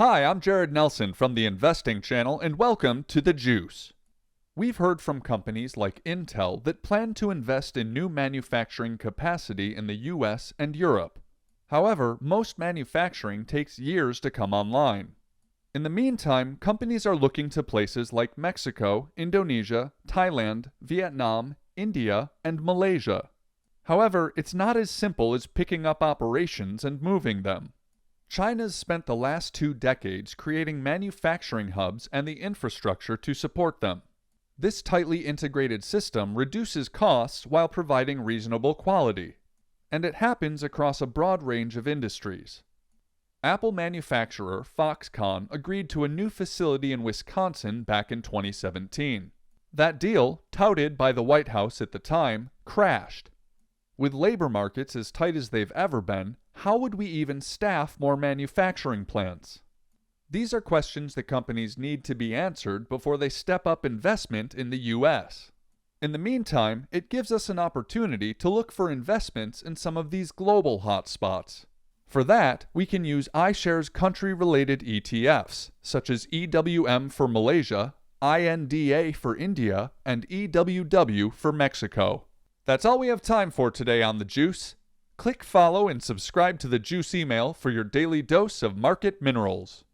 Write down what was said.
Hi, I'm Jared Nelson from the Investing Channel, and welcome to The Juice. We've heard from companies like Intel that plan to invest in new manufacturing capacity in the US and Europe. However, most manufacturing takes years to come online. In the meantime, companies are looking to places like Mexico, Indonesia, Thailand, Vietnam, India, and Malaysia. However, it's not as simple as picking up operations and moving them. China's spent the last 2 decades creating manufacturing hubs and the infrastructure to support them. This tightly integrated system reduces costs while providing reasonable quality, and it happens across a broad range of industries. Apple manufacturer Foxconn agreed to a new facility in Wisconsin back in 2017. That deal, touted by the White House at the time, crashed. With labor markets as tight as they've ever been, how would we even staff more manufacturing plants? These are questions that companies need to be answered before they step up investment in the US. In the meantime, it gives us an opportunity to look for investments in some of these global hotspots. For that, we can use iShares country-related ETFs, such as EWM for Malaysia, INDA for India, and EWW for Mexico. That's all we have time for today on The Juice. Click follow and subscribe to The Juice email for your daily dose of market minerals.